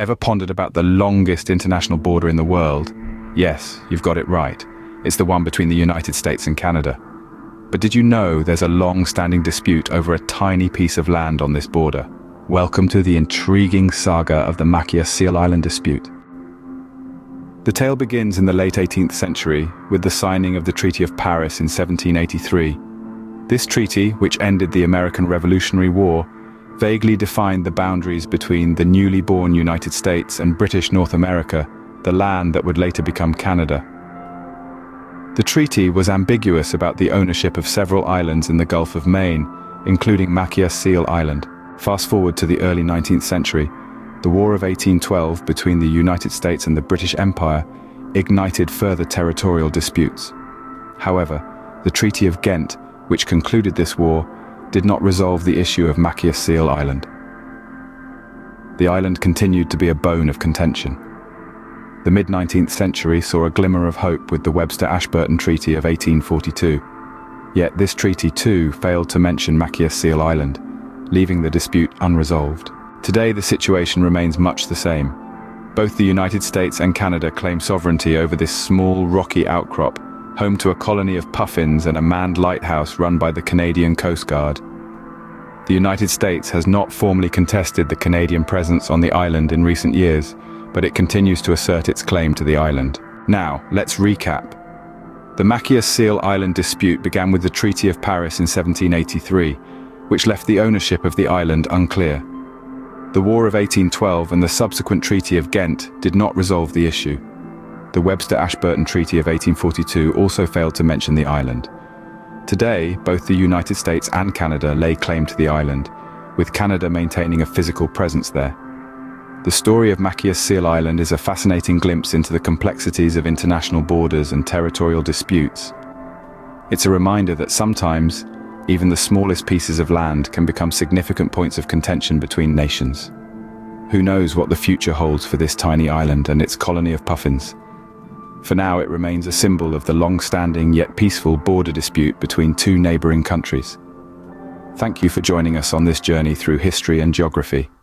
Ever pondered about the longest international border in the world? Yes, you've got it right. It's the one between the United States and Canada. But did you know there's a long-standing dispute over a tiny piece of land on this border? Welcome to the intriguing saga of the Macchia Seal Island dispute. The tale begins in the late 18th century with the signing of the Treaty of Paris in 1783. This treaty, which ended the American Revolutionary War, vaguely defined the boundaries between the newly born United States and British North America, the land that would later become Canada. The treaty was ambiguous about the ownership of several islands in the Gulf of Maine, including Macchia Seal Island. Fast forward to the early 19th century, the War of 1812 between the United States and the British Empire ignited further territorial disputes. However, the Treaty of Ghent, which concluded this war, did not resolve the issue of Macchia Seal Island. The island continued to be a bone of contention. The mid-19th century saw a glimmer of hope with the Webster-Ashburton Treaty of 1842. Yet this treaty too failed to mention Macchia Seal Island, leaving the dispute unresolved. Today the situation remains much the same. Both the United States and Canada claim sovereignty over this small rocky outcrop, home to a colony of puffins and a manned lighthouse run by the Canadian Coast Guard. The United States has not formally contested the Canadian presence on the island in recent years, but it continues to assert its claim to the island. Now, let's recap. The Macchia Seal Island dispute began with the Treaty of Paris in 1783, which left the ownership of the island unclear. The War of 1812 and the subsequent Treaty of Ghent did not resolve the issue. The Webster-Ashburton Treaty of 1842 also failed to mention the island. Today, both the United States and Canada lay claim to the island, with Canada maintaining a physical presence there. The story of Macchia Seal Island is a fascinating glimpse into the complexities of international borders and territorial disputes. It's a reminder that sometimes, even the smallest pieces of land can become significant points of contention between nations. Who knows what the future holds for this tiny island and its colony of puffins? For now, it remains a symbol of the long-standing yet peaceful border dispute between two neighboring countries. Thank you for joining us on this journey through history and geography.